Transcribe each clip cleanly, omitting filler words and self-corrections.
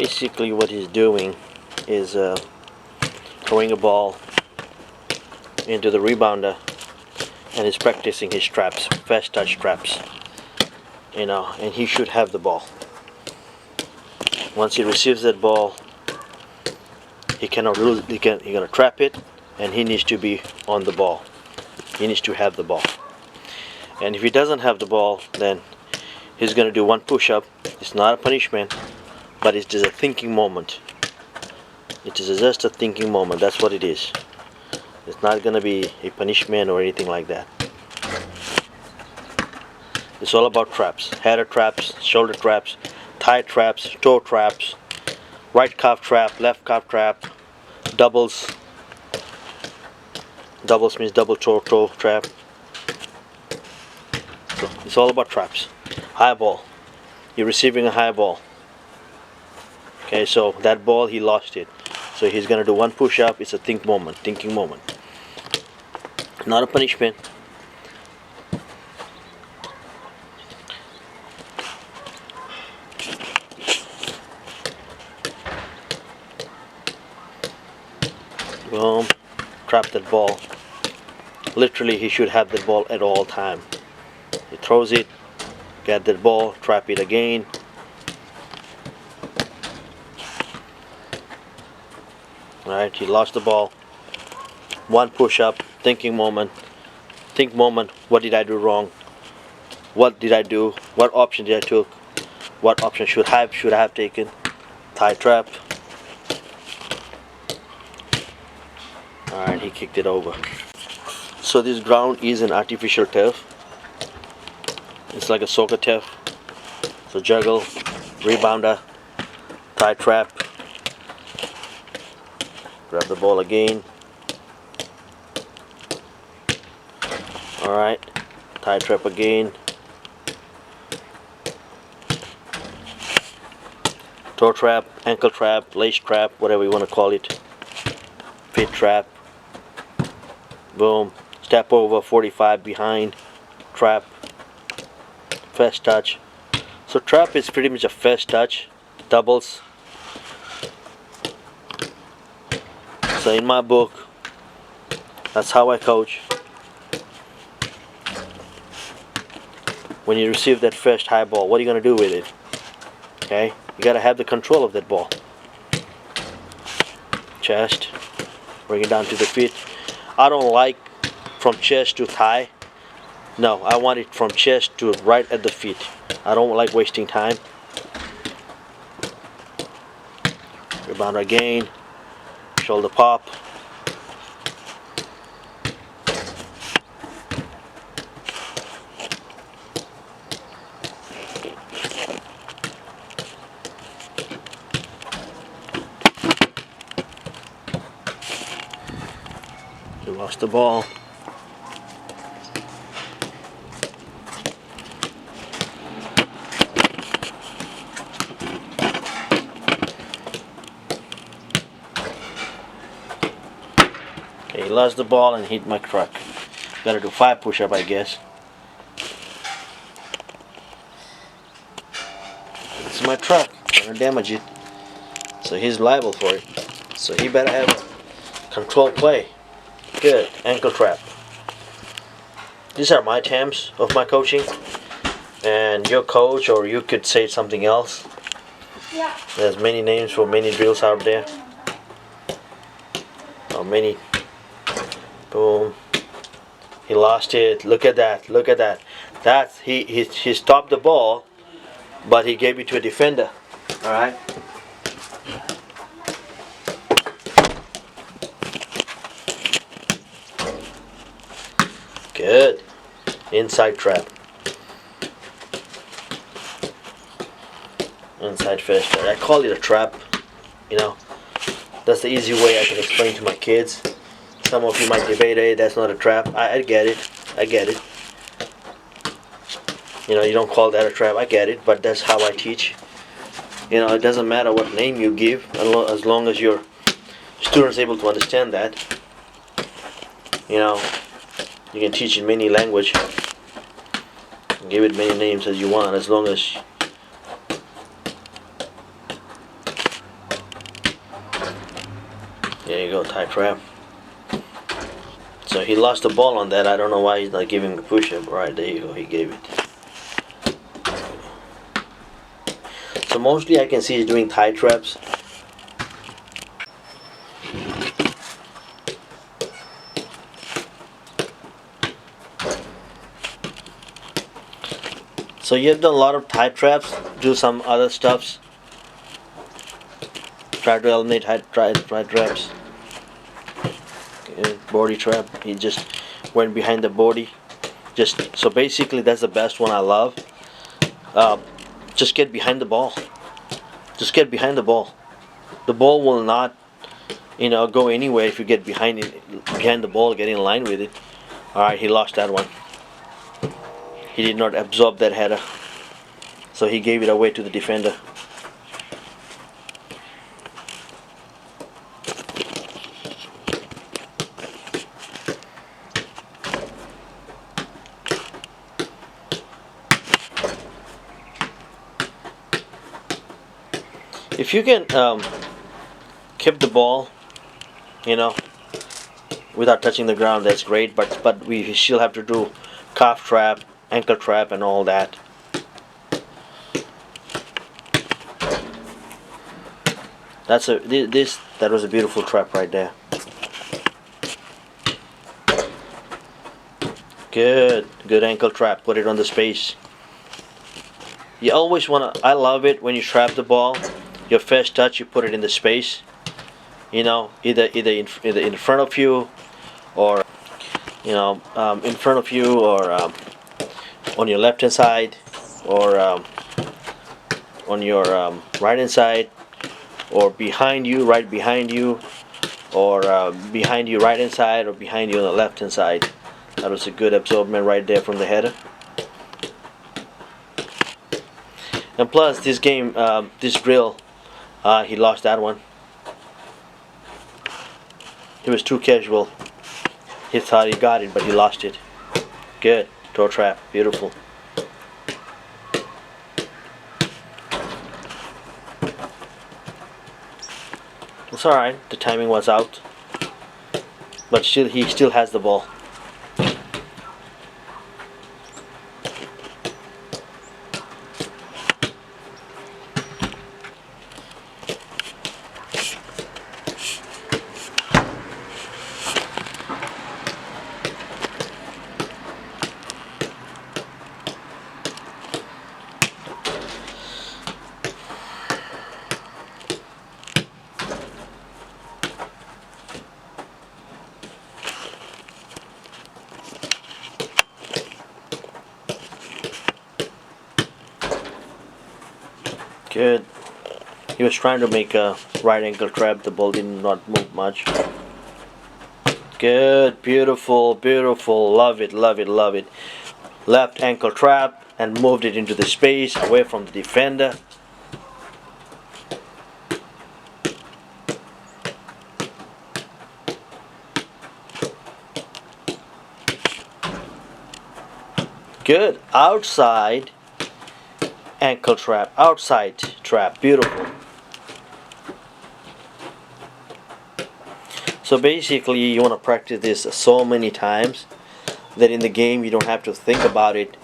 Basically what he's doing is throwing a ball into the rebounder, and he's practicing his traps, fast touch traps, and he should have the ball. Once he receives that ball, he cannot lose. He's gonna trap it, and he needs to be on the ball. He needs to have the ball. And if he doesn't have the ball, then he's gonna do one push-up. It's not a punishment, but it's just a thinking moment. It is just a thinking moment. That's what it is. It's not gonna be a punishment or anything like that. It's all about traps. Header traps, shoulder traps, thigh traps, toe traps, right calf trap, left calf trap, doubles. Doubles means double toe trap. So it's all about traps. High ball. You're receiving a high ball. Okay, so that ball, he lost it. So he's gonna do one push-up. It's a thinking moment. Not a punishment. Boom. Trap that ball. Literally, he should have that ball at all time. He throws it, get that ball, trap it again. Alright, he lost the ball. One push-up, thinking moment. Think moment, what did I do wrong? What did I do? What option did I took? What option should I have taken? Thigh trap. Alright, he kicked it over. So this ground is an artificial turf. It's like a soccer turf. So juggle, rebounder, thigh trap. Grab the ball again. Alright, thigh trap again. Toe trap, ankle trap, lace trap, whatever you want to call it. Feet trap. Boom. Step over, 45 behind. Trap. Fast touch. So trap is pretty much a fast touch. Doubles. So in my book, that's how I coach. When you receive that first high ball, what are you going to do with it? Okay? You got to have the control of that ball. Chest. Bring it down to the feet. I don't like from chest to thigh. No, I want it from chest to right at the feet. I don't like wasting time. Rebound again. Shoulder pop. You lost the ball. Okay, he lost the ball and hit my truck. Gotta do 5 push-up, I guess. It's my truck. Gonna damage it. So he's liable for it. So he better have a controlled play. Good. Ankle trap. These are my terms of my coaching. And your coach, or you could say something else. Yeah. There's many names for many drills out there. Or many. Boom. He lost it. Look at that. Look at that. That's he stopped the ball, but he gave it to a defender. All right. Good. Inside trap. Inside fast trap. I call it a trap. You know, that's the easy way I can explain to my kids. Some of you might debate, hey, that's not a trap. I get it. I get it. You know, you don't call that a trap. I get it, but that's how I teach. You know, it doesn't matter what name you give, as long as your student's able to understand that. You know, you can teach in many language. Give it many names as you want, as long as There you go, tie trap. So he lost the ball on that. I don't know why he's not giving the push-up. Right, there you go, he gave it. So mostly I can see he's doing tie traps. So you've done a lot of tie traps, do some other stuffs. Try to eliminate tie traps. Okay, body trap, he just went behind the body. So basically that's the best one I love. Just get behind the ball. Just get behind the ball. The ball will not, go anywhere if you get behind the ball, get in line with it. All right, he lost that one. He did not absorb that header, so he gave it away to the defender. If you can keep the ball, without touching the ground, that's great. But we still have to do calf trap, ankle trap, and all that. That was a beautiful trap right there. Good ankle trap. Put it on the space. You always wanna. I love it when you trap the ball. Your first touch, you put it in the space. Either in front of you, or in front of you, or on your left hand side, or on your right hand side, or behind you, right behind you, or behind you right hand side, or behind you on the left hand side. That was a good absorbment right there from the header. And plus this game, this drill, he lost that one. He was too casual. He thought he got it, but he lost it. Good. Toe trap. Beautiful. It's alright. The timing was out. But he still has the ball. Good. He was trying to make a right ankle trap. The ball did not move much. Good. Beautiful. Beautiful. Love it. Love it. Love it. Left ankle trap and moved it into the space away from the defender. Good. Outside ankle trap. Outside trap. Beautiful. So basically you want to practice this so many times that in the game you don't have to think about it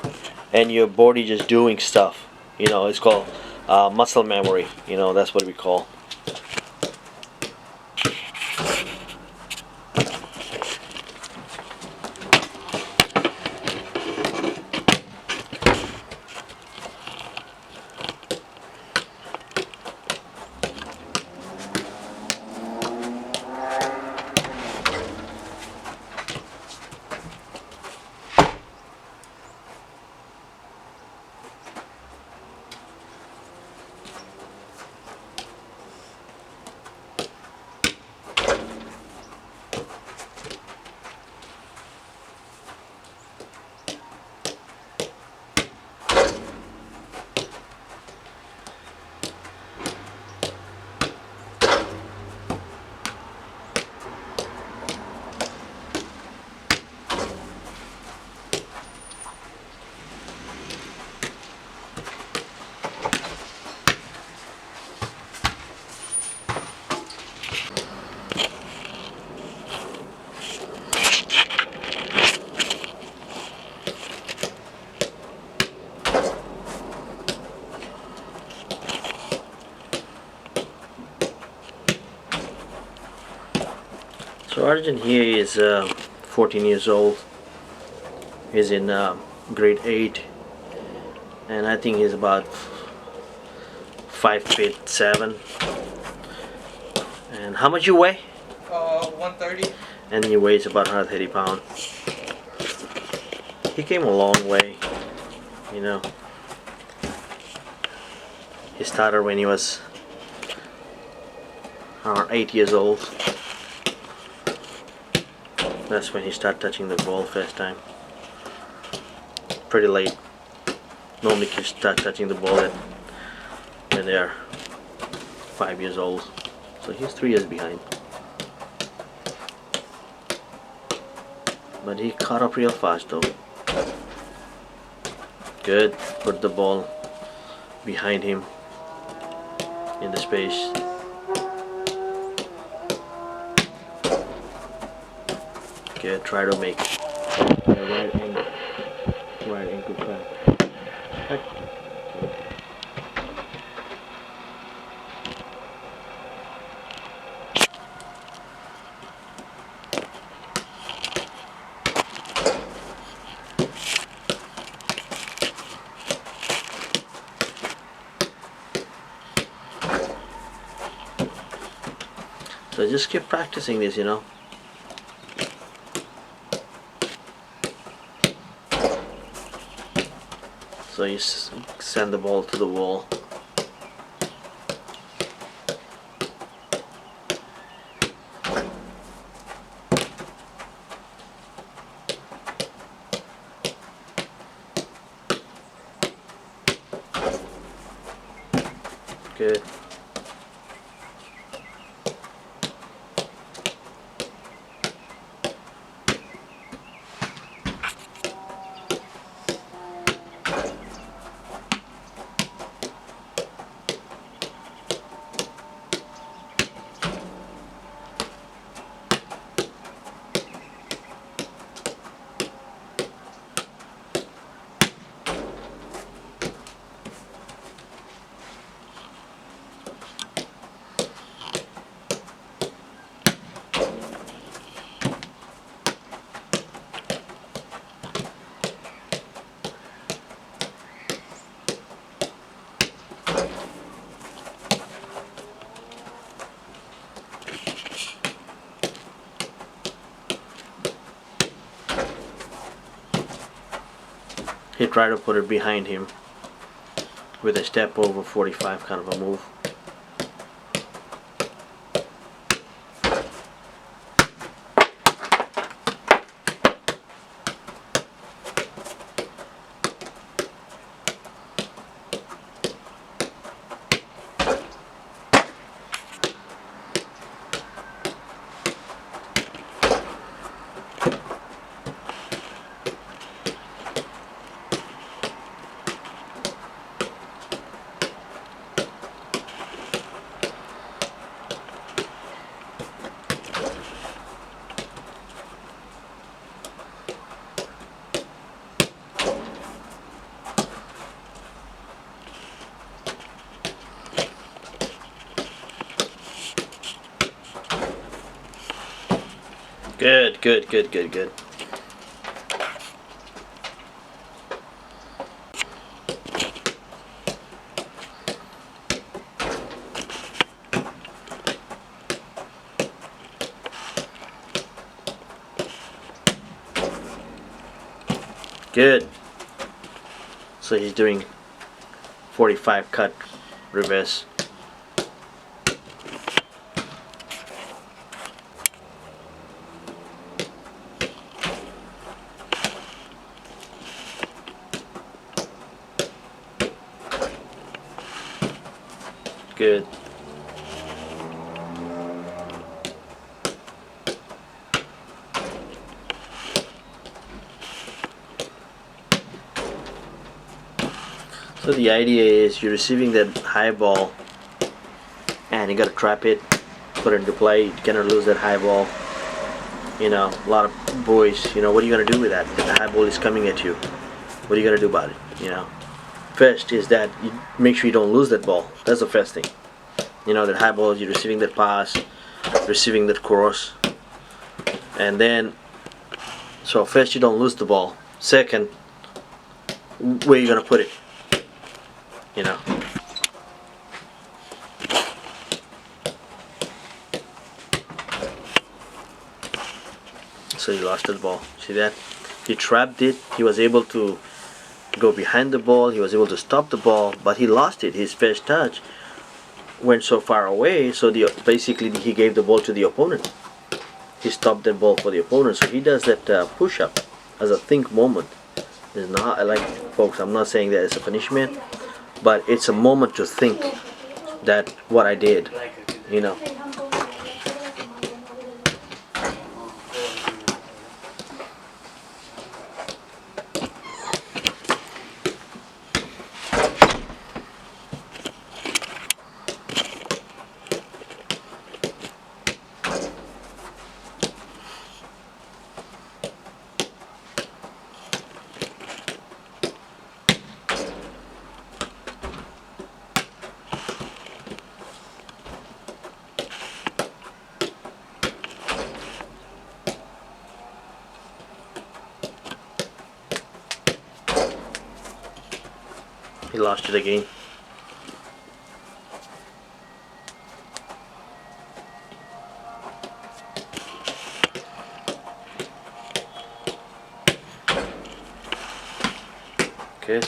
and your body just doing stuff. It's called muscle memory. That's what we call. So Arjan here is 14 years old. He's in grade 8, and I think he's about 5'7". And how much you weigh? 130. And he weighs about 130 pounds. He came a long way, you know. He started when he was around 8 years old. That's when he started touching the ball first time. Pretty late. Normally kids start touching the ball when they are 5 years old. So he's 3 years behind. But he caught up real fast though. Good. Put the ball behind him in the space. Good. Try to make the right ankle crack. So just keep practicing this, you know. So you send the ball to the wall. Good. He tried to put it behind him with a step over 45 kind of a move. Good, good, good, good, good. Good. So he's doing 45 cut reverse. Good. So the idea is you're receiving that high ball and you gotta trap it, put it into play. You cannot lose that high ball. You know, a lot of boys, you know, what are you gonna do with that? If the high ball is coming at you, what are you gonna do about it? You know, first is that you make sure you don't lose that ball. That's the first thing. You know, that high ball, you're receiving that pass, receiving that cross. And then, so first you don't lose the ball. Second, where you gonna put it? You know. So he lost the ball. See that? He trapped it. He was able to go behind the ball. He was able to stop the ball, but he lost it. His first touch went so far away. So basically he gave the ball to the opponent. He stopped that ball for the opponent. So he does that push-up as a think moment. It's not, like, folks, I'm not saying that it's a punishment, but it's a moment to think that what I did, you know. He lost it again. Okay.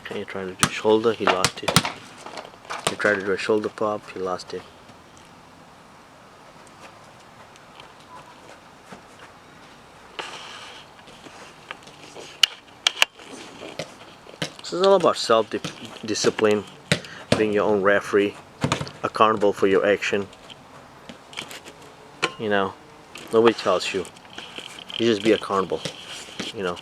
Okay, he tried to do shoulder, he lost it. He tried to do a shoulder pop, he lost it. This is all about self-discipline, being your own referee, accountable for your action. You know, nobody tells you. You just be accountable, you know.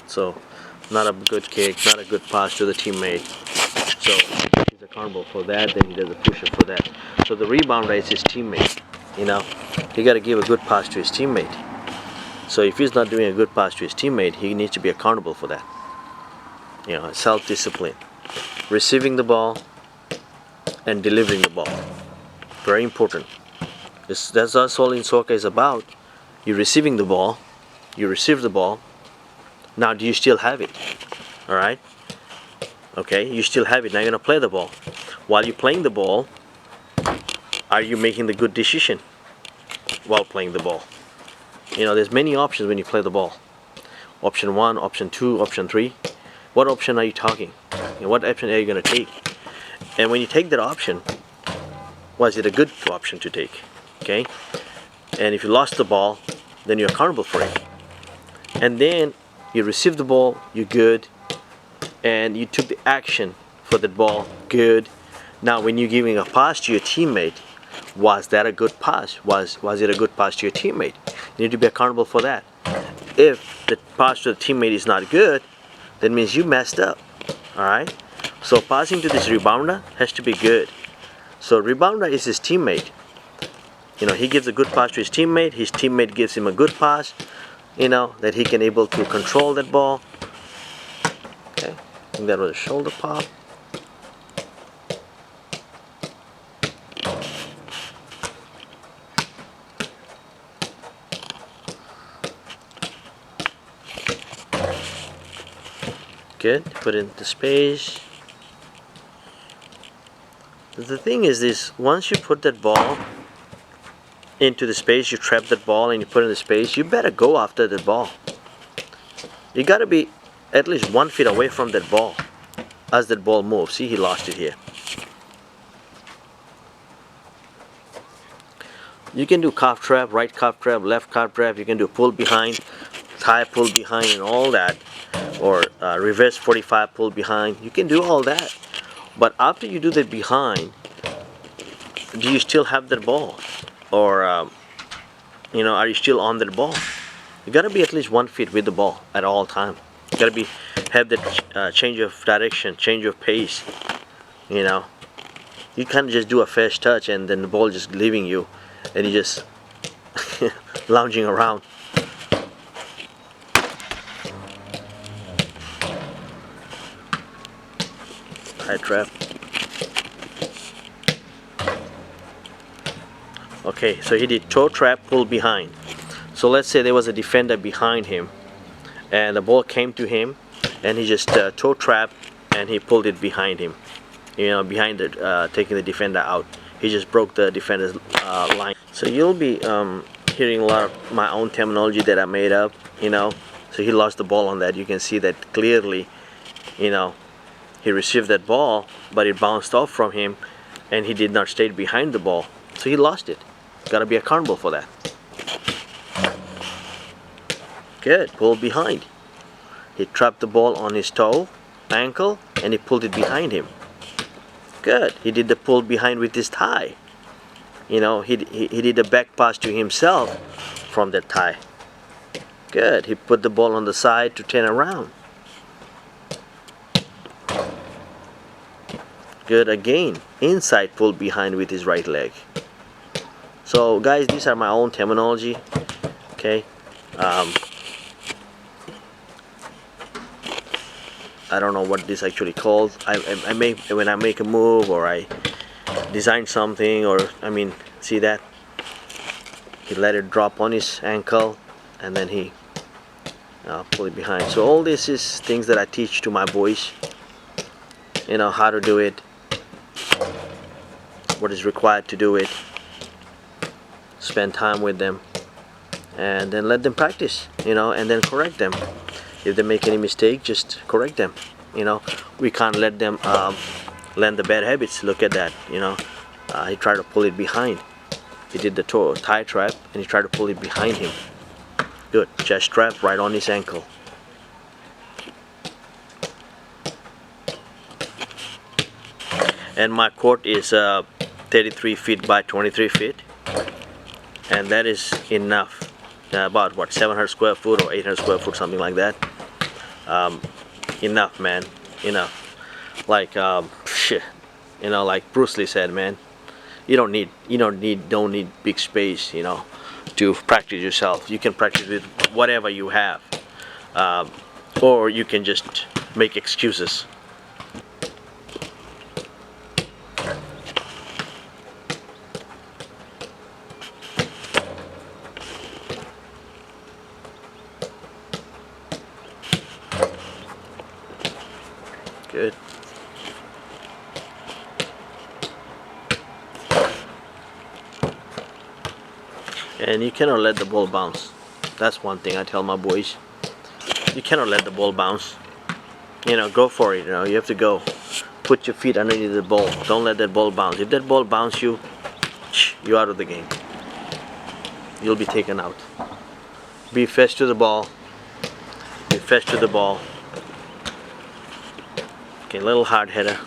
So, not a good kick, not a good pass to the teammate. So, he's accountable for that, then he does a push-up for that. So the rebounder is his teammate, you know. He got to give a good pass to his teammate. So if he's not doing a good pass to his teammate, he needs to be accountable for that. You know, self-discipline. Receiving the ball and delivering the ball. Very important. That's all in soccer is about. You're receiving the ball, you receive the ball. Now, do you still have it? Alright? Okay, you still have it. Now you're going to play the ball. While you're playing the ball, are you making the good decision while playing the ball? You know, there's many options when you play the ball. Option 1, option 2, option 3. What option are you talking? You know, what option are you going to take? And when you take that option, was it a good option to take? Okay? And if you lost the ball, then you're accountable for it. And then you receive the ball, you're good, and you took the action for the ball, good. Now when you're giving a pass to your teammate, was that a good pass? Was it a good pass to your teammate? You need to be accountable for that. If the pass to the teammate is not good, that means you messed up. Alright? So passing to this rebounder has to be good. So rebounder is his teammate. You know, he gives a good pass to his teammate gives him a good pass, you know, that he can able to control that ball. Okay, I think that was a shoulder pop. Good, put it into space. The thing is this, once you put that ball into the space, you trap that ball and you put it in the space, you better go after that ball. You gotta be at least 1 foot away from that ball as that ball moves. See, he lost it here. You can do calf trap, right calf trap, left calf trap. You can do pull behind, thigh pull behind and all that, or reverse 45 pull behind. You can do all that, but after you do that behind, do you still have that ball? or are you still on that ball? You gotta be at least 1 feet with the ball at all time. You gotta have that change of direction, change of pace. You know, you can't just do a fast touch and then the ball just leaving you, and you just lounging around. High trap. Okay, so he did toe trap, pull behind. So let's say there was a defender behind him, and the ball came to him, and he just toe trap, and he pulled it behind him. Behind it, taking the defender out. He just broke the defender's line. So you'll be hearing a lot of my own terminology that I made up. So he lost the ball on that. You can see that clearly. He received that ball, but it bounced off from him, and he did not stay behind the ball. So he lost it. Gotta be accountable for that. Good, pull behind. He trapped the ball on his toe, ankle, and he pulled it behind him. Good, he did the pull behind with his thigh. He did a back pass to himself from that thigh. Good, he put the ball on the side to turn around. Good, again, inside pull behind with his right leg. So guys, these are my own terminology. Okay. I don't know what this actually called. When I make a move or I design something, or see that he let it drop on his ankle and then he pull it behind. So all this is things that I teach to my boys. How to do it, what is required to do it, spend time with them, and then let them practice, and then correct them. If they make any mistake, just correct them. We can't let them learn the bad habits. Look at that. He tried to pull it behind. He did the thigh trap, and he tried to pull it behind him. Good, chest trap right on his ankle. And my court is 33 feet by 23 feet, and that is enough. About what, 700 square foot or 800 square foot, something like that. Enough, man, enough. Like like Bruce Lee said, man, you don't need big space, to practice yourself. You can practice with whatever you have, or you can just make excuses. Good. And you cannot let the ball bounce. That's one thing I tell my boys. You cannot let the ball bounce. Go for it. You have to go. Put your feet underneath the ball. Don't let that ball bounce. If that ball bounces you, you're out of the game. You'll be taken out. Be fast to the ball. Be fast to the ball. Okay, little hard header.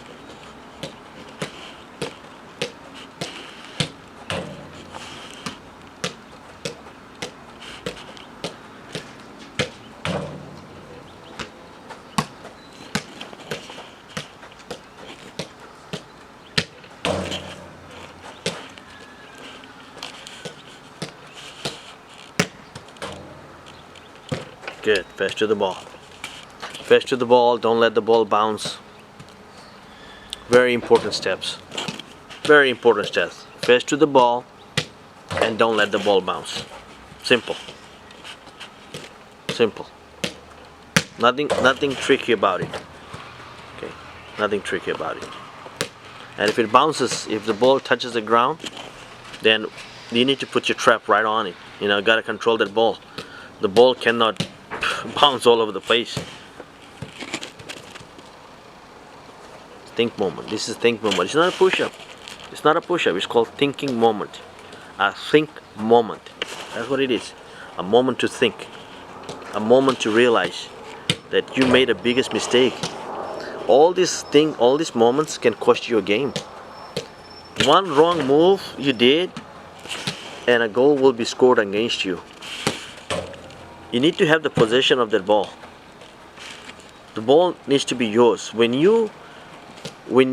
Good, fast to the ball. Fast to the ball, don't let the ball bounce. Very important steps. Very important steps. Fast to the ball and don't let the ball bounce. Simple. Simple. Nothing tricky about it. Okay, nothing tricky about it. And if it bounces, if the ball touches the ground, then you need to put your trap right on it. Gotta control that ball. The ball cannot bounce all over the place. Think moment. This is think moment. It's not a push-up. It's not a push-up. It's called thinking moment. A think moment. That's what it is. A moment to think. A moment to realize that you made a biggest mistake. All these moments can cost you a game. One wrong move you did, and a goal will be scored against you, you need to have the possession of that ball. The ball needs to be yours. When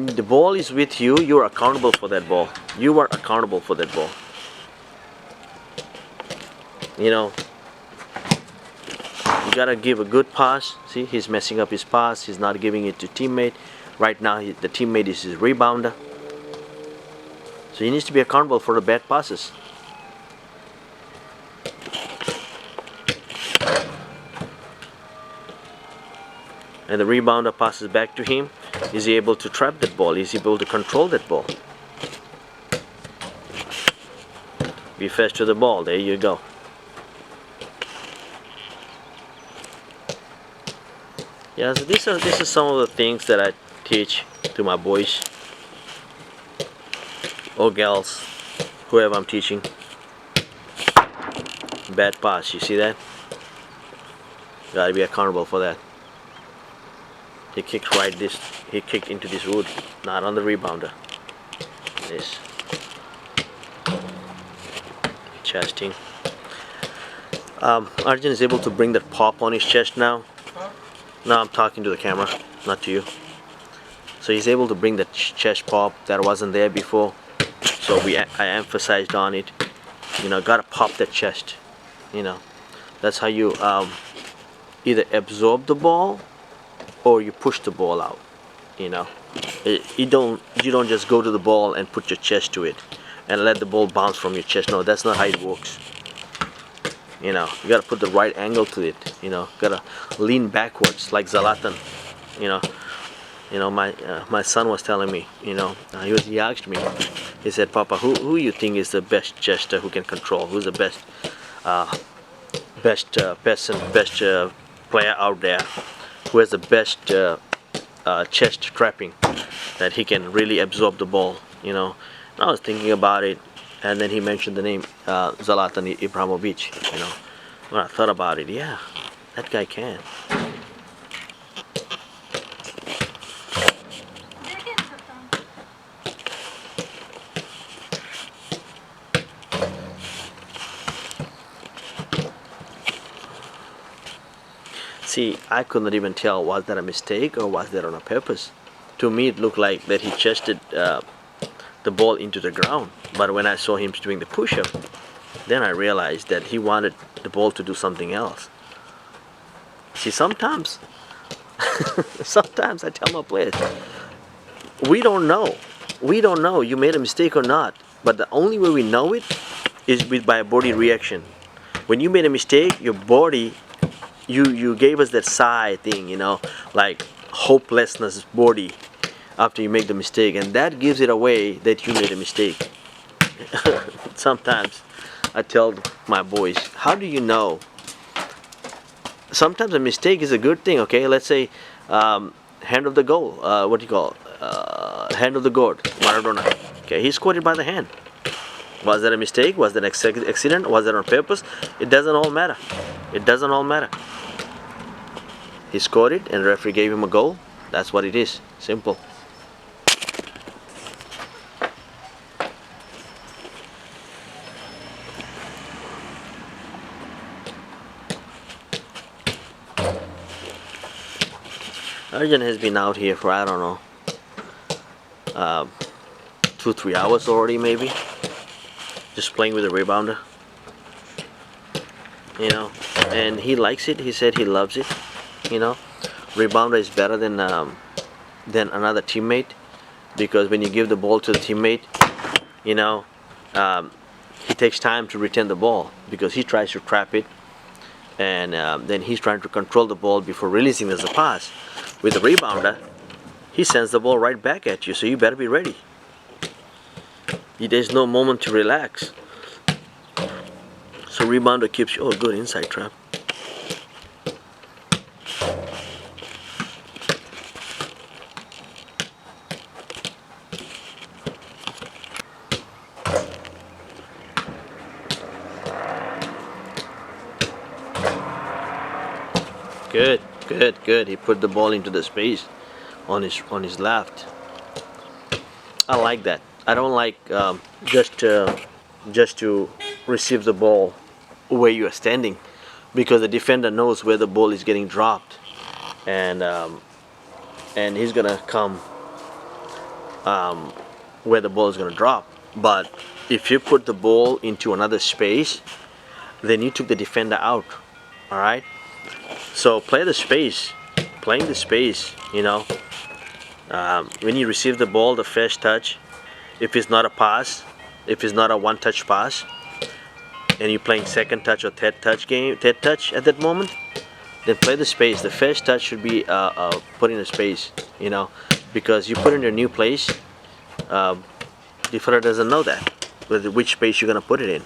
the ball is with you, you are accountable for that ball. You are accountable for that ball. You know, you gotta give a good pass. See, he's messing up his pass. He's not giving it to teammate. Right now, the teammate is his rebounder. So he needs to be accountable for the bad passes. And the rebounder passes back to him. Is he able to trap that ball? Is he able to control that ball? Be fast to the ball. There you go. Yeah, so this is some of the things that I teach to my boys or girls, whoever I'm teaching. Bad pass, you see that? Gotta be accountable for that. He kicked he kicked into this wood, not on the rebounder. This chesting. Arjan is able to bring that pop on his chest now. Now I'm talking to the camera, not to you. So he's able to bring that chest pop that wasn't there before. So I emphasized on it. You know, gotta pop that chest. You know, that's how you either absorb the ball or you push the ball out. You know, you don't just go to the ball and put your chest to it and let the ball bounce from your chest. No, that's not how it works. You know, you gotta put the right angle to it. You know, gotta lean backwards like Zlatan. You know, my son was telling me. You know, he asked me. He said, "Papa, who you think is the best chester who can control? Who's the best player out there who has the best chest trapping that he can really absorb the ball?" You know, and I was thinking about it, and then he mentioned the name Zlatan Ibrahimovic. You know, when I thought about it, yeah, that guy can. See, I could not even tell, was that a mistake or was that on a purpose. To me, it looked like that he chested the ball into the ground. But when I saw him doing the push-up, then I realized that he wanted the ball to do something else. See, sometimes I tell my players, we don't know you made a mistake or not, but the only way we know it is by a body reaction. When you made a mistake, your body, you gave us that sigh thing, you know, like hopelessness body after you make the mistake, and that gives it away that you made a mistake. Sometimes I tell my boys, how do you know? Sometimes a mistake is a good thing. Okay, let's say hand of the goal, what do you call hand of the goal, Maradona. Okay, he scored it by the hand. Was that a mistake? Was that an accident? Was that on purpose? It doesn't all matter. It doesn't all matter. He scored it and the referee gave him a goal. That's what it is. Simple. Arjan has been out here for, I don't know, 2-3 hours already maybe. Just playing with the rebounder. You know, and he likes it. He said he loves it. You know, rebounder is better than another teammate, because when you give the ball to the teammate, you know, he takes time to retain the ball because he tries to trap it, and then he's trying to control the ball before releasing as a pass. With the rebounder, he sends the ball right back at you, so you better be ready. There's no moment to relax. So rebounder keeps you. Oh, good inside trap. Good, good, good. He put the ball into the space on his left. I like that. I don't like just just to receive the ball where you are standing, because the defender knows where the ball is getting dropped, and he's gonna come where the ball is gonna drop. But if you put the ball into another space, then you took the defender out. All right. So play the space, playing the space. When you receive the ball, the first touch, if it's not a pass, if it's not a one-touch pass, and you're playing second touch or third touch at that moment, then play the space. The first touch should be put in a space, because you put in a new place. Defender doesn't know that, which space you're gonna put it in.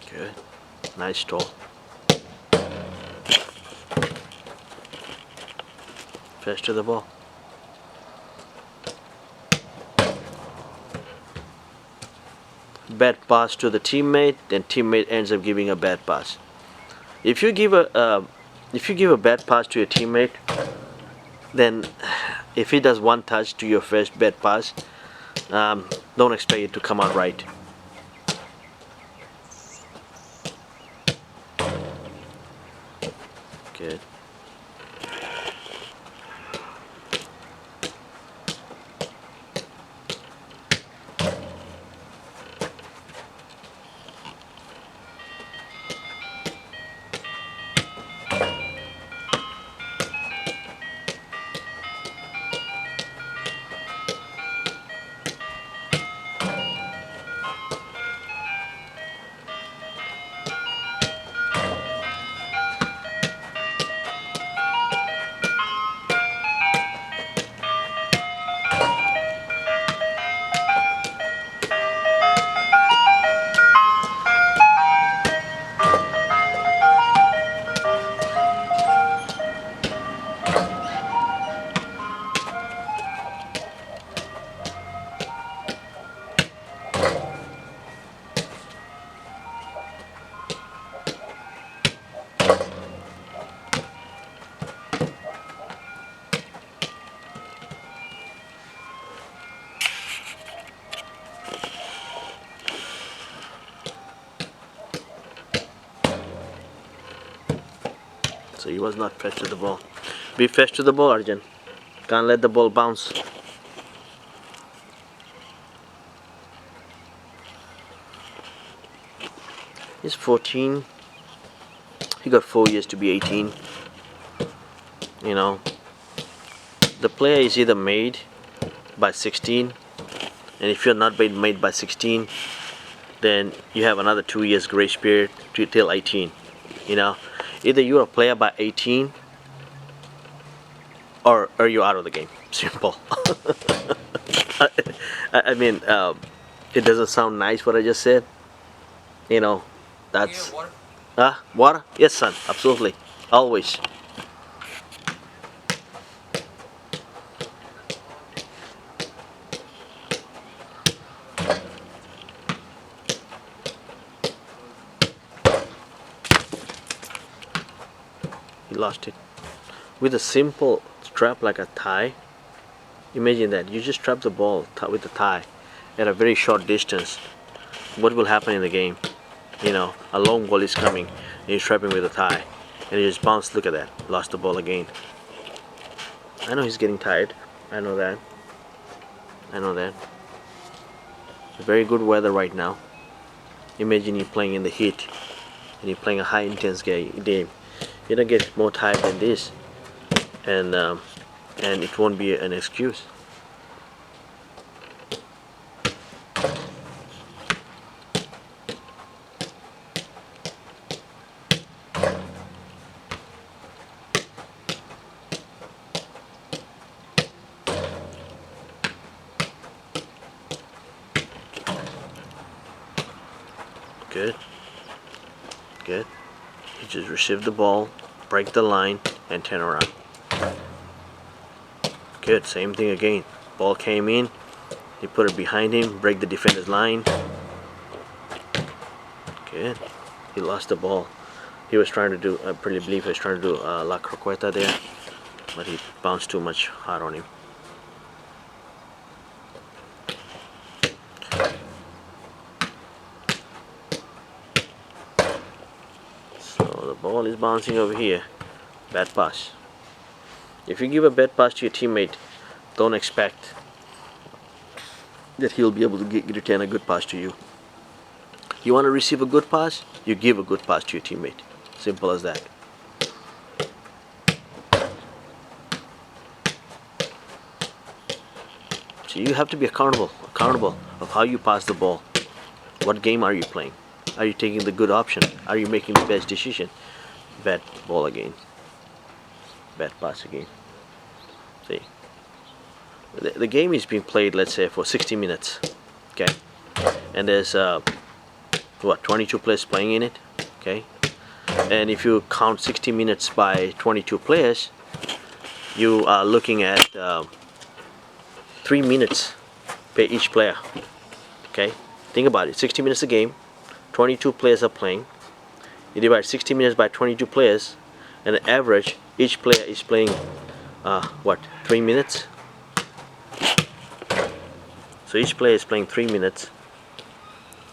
Good, nice throw. First to the ball. Bad pass to the teammate, then teammate ends up giving a bad pass. If you give a bad pass to your teammate, then if he does one touch to your first bad pass, don't expect it to come out right. Good. So he was not fast to the ball. Be fast to the ball, Arjan. Can't let the ball bounce. He's 14. He got 4 years to be 18. The player is either made by 16, and if you're not made by 16, then you have another 2 years grace period till 18. Either you're a player by 18, or you're out of the game. Simple. I mean, it doesn't sound nice what I just said. That's Water? water. Yes, son. Absolutely. Always. He lost it. With a simple strap like a tie, imagine that. You just strap the ball with the tie at a very short distance. What will happen in the game? A long ball is coming, and you're strapping with a tie, and he just bounced. Look at that. Lost the ball again. I know he's getting tired. I know that. It's very good weather right now. Imagine you're playing in the heat, and you're playing a high intense game. You don't get more tired than this, and it won't be an excuse. Good. Good. He just received the ball, break the line, and turn around. Good. Same thing again. Ball came in. He put it behind him, break the defender's line, Good. He lost the ball. He was trying to do, I really believe he was trying to do La Croqueta there, but he bounced too much hard on him. So the ball is bouncing over here. Bad pass. If you give a bad pass to your teammate, don't expect that he'll be able to return a good pass to you. You want to receive a good pass, you give a good pass to your teammate. Simple as that. So you have to be accountable of how you pass the ball. What game are you playing? Are you taking the good option? Are you making the best decision? Bad ball again. Bad pass again. See, the game is being played, let's say, for 60 minutes. Okay, and there's what, 22 players playing in it. Okay, and if you count 60 minutes by 22 players, you are looking at 3 minutes per each player. Okay, think about it. 60 minutes a game, 22 players are playing. You divide 60 minutes by 22 players, and the average, each player is playing what, 3 minutes? So each player is playing 3 minutes,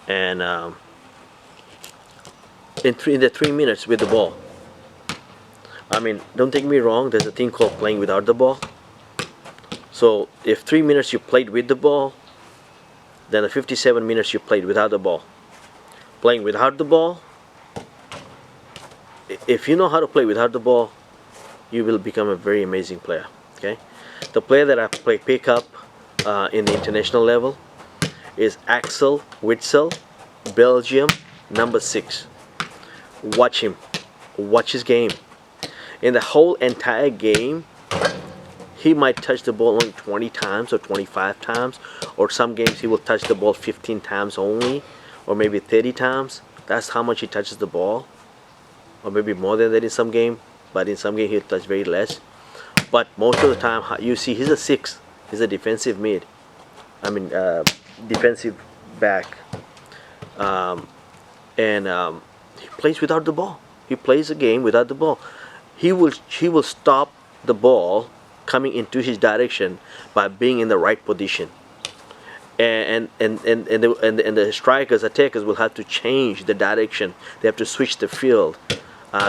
and in the 3 minutes with the ball, I mean, don't take me wrong, there's a thing called playing without the ball. So if 3 minutes you played with the ball, then the 57 minutes you played without the ball. Playing without the ball, if you know how to play without the ball, you will become a very amazing player. Okay, the player that I pick up in the international level is Axel Witsel, Belgium, number 6. Watch him. Watch his game. In the whole entire game, he might touch the ball only 20 times or 25 times, or some games he will touch the ball 15 times only, or maybe 30 times. That's how much he touches the ball, or maybe more than that in some game, but in some game he'll touch very less. But most of the time, you see, he's a 6. He's a defensive mid. I mean, defensive back. And he plays without the ball. He plays a game without the ball. He will stop the ball coming into his direction by being in the right position. And the strikers, attackers will have to change the direction. They have to switch the field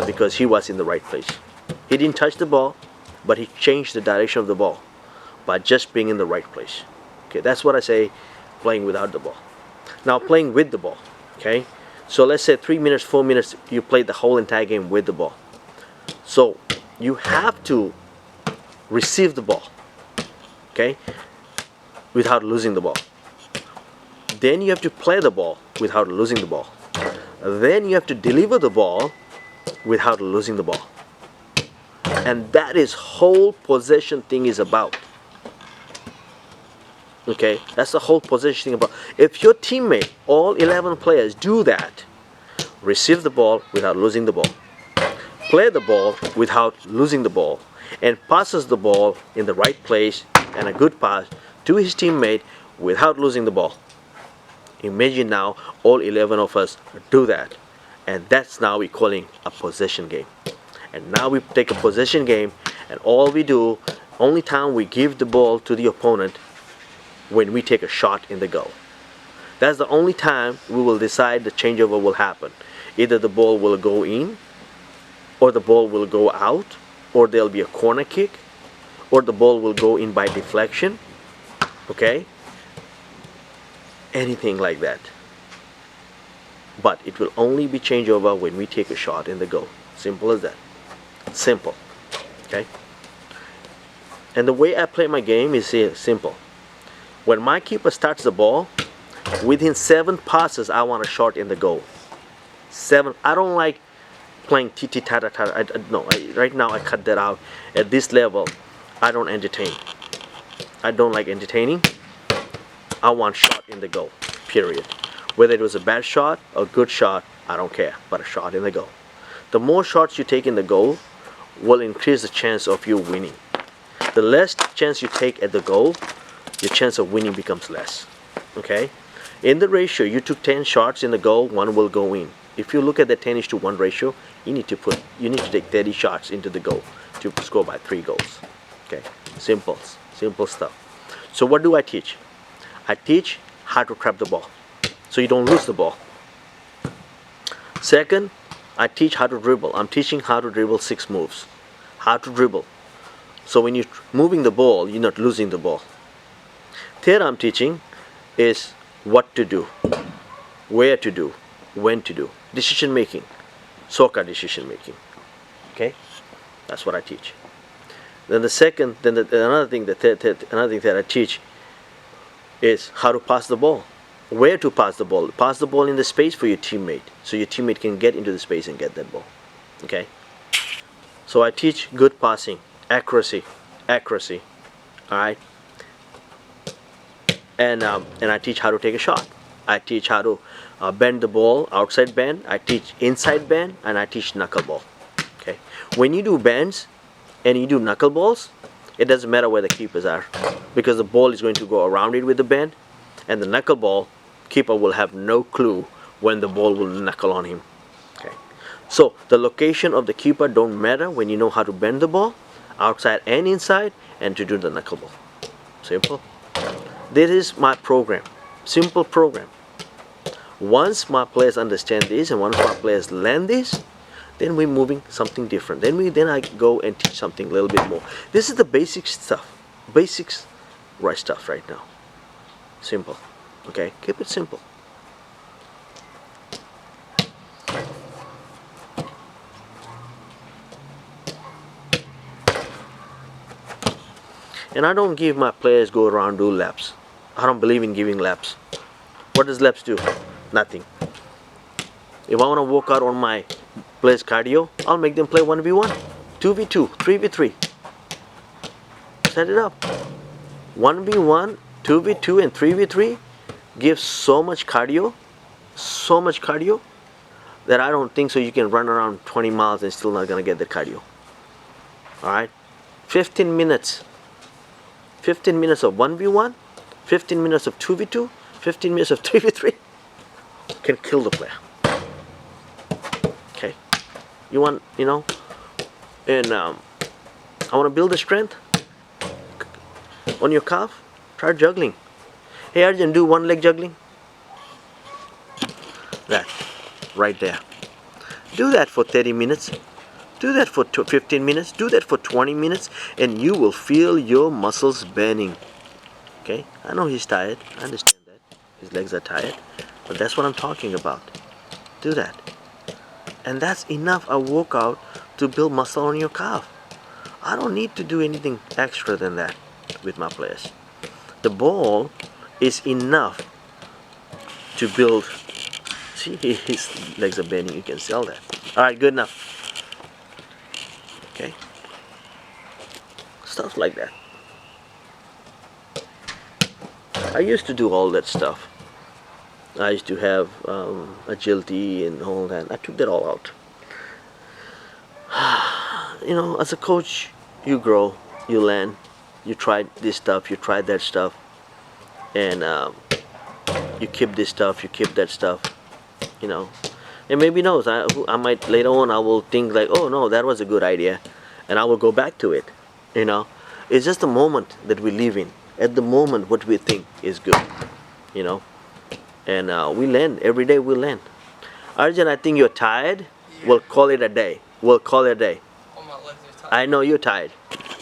because he was in the right place. He didn't touch the ball, but he changed the direction of the ball by just being in the right place. Okay, that's what I say, playing without the ball. Now playing with the ball. Okay, so let's say 3 minutes, 4 minutes, you played the whole entire game with the ball. So you have to receive the ball, okay, without losing the ball. Then you have to play the ball without losing the ball. Then you have to deliver the ball without losing the ball. And that is whole possession thing is about. Okay, that's the whole possession thing about. If your teammate, all 11 players do that, receive the ball without losing the ball, play the ball without losing the ball, and passes the ball in the right place and a good pass to his teammate without losing the ball. Imagine now all 11 of us do that, and that's now we're calling a possession game. And now we take a possession game, and all we do, only time we give the ball to the opponent when we take a shot in the goal. That's the only time we will decide the changeover will happen. Either the ball will go in, or the ball will go out, or there'll be a corner kick, or the ball will go in by deflection. Okay? Anything like that. But it will only be changeover when we take a shot in the goal. Simple as that. Simple. Okay? And the way I play my game is simple. When my keeper starts the ball, within 7 passes I want a shot in the goal. 7. I don't like playing titi-tata-tata. No, right now I cut that out. At this level, I don't entertain. I don't like entertaining. I want shot in the goal, period. Whether it was a bad shot or good shot, I don't care, but a shot in the goal. The more shots you take in the goal will increase the chance of you winning. The less chance you take at the goal, your chance of winning becomes less. Okay? In the ratio, you took 10 shots in the goal, one will go in. If you look at the 10:1 ratio, you need to take 30 shots into the goal to score by 3 goals. Okay, simple stuff. So what do I teach? I teach how to trap the ball, so you don't lose the ball. Second, I teach how to dribble. I'm teaching how to dribble 6 moves. How to dribble. So when you're moving the ball, you're not losing the ball. Third, I'm teaching is what to do, where to do, when to do. Decision making, soccer decision making. Okay, that's what I teach. Then another thing that I teach is how to pass the ball, where to pass the ball. Pass the ball in the space for your teammate, so your teammate can get into the space and get that ball. Okay. So I teach good passing, accuracy. All right. And I teach how to take a shot. I teach how to bend the ball, outside bend. I teach inside bend, and I teach knuckleball. Okay. When you do bends and you do knuckleballs, it doesn't matter where the keepers are, because the ball is going to go around it with the bend, and the knuckleball keeper will have no clue when the ball will knuckle on him. Okay. So the location of the keeper don't matter when you know how to bend the ball, outside and inside, and to do the knuckleball. Simple. This is my program. Simple program. Once my players understand this, and once my players learn this, then we're moving something different. Then I go and teach something a little bit more. This is the basic stuff. Basics right stuff right now. Simple. Okay? Keep it simple. And I don't give my players go around do laps. I don't believe in giving laps. What does laps do? Nothing. If I want to work out on my players cardio, I'll make them play 1v1, 2v2, 3v3. Set it up. 1v1, 2v2 and 3v3 gives so much cardio that I don't think so you can run around 20 miles and still not gonna get the cardio. Alright? 15 minutes. 15 minutes of 1v1, 15 minutes of 2v2, 15 minutes of 3v3 can kill the player. Okay? You want, and I want to build the strength on your calf. Try juggling. Hey Arjan, do one leg juggling. That, right there. Do that for 30 minutes. Do that for 15 minutes. Do that for 20 minutes, and you will feel your muscles burning. Okay? I know he's tired. I understand that. His legs are tired. But that's what I'm talking about. Do that. And that's enough a workout to build muscle on your calf. I don't need to do anything extra than that with my players. The ball is enough to build. See, his legs are bending. You can sell that. Alright, good enough. Okay? Stuff like that. I used to do all that stuff. I used to have agility and all that. I took that all out. As a coach, you grow, you learn, you try this stuff, you try that stuff, and you keep this stuff, you keep that stuff, And maybe knows, I might later on I will think like, oh no, that was a good idea, and I will go back to it. It's just the moment that we live in. At the moment, what we think is good, And we learn every day. We learn. Arjan, I think you're tired. Yeah. We'll call it a day. We'll call it a day. All my legs are tired. I know you're tired.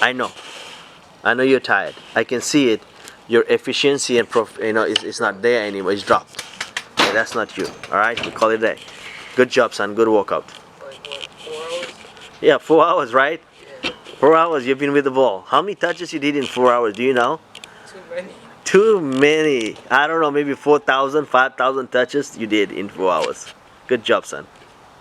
I know you're tired. I can see it. Your efficiency and it's not there anymore. It's dropped. Yeah, that's not you. All right, we call it a day. Good job, son. Good workout. Like what, 4 hours? Yeah, 4 hours, right? Yeah. 4 hours you've been with the ball. How many touches you did in 4 hours? Do you know? Too many. Too many. I don't know, maybe 4,000, 5,000 touches you did in 4 hours. Good job, son.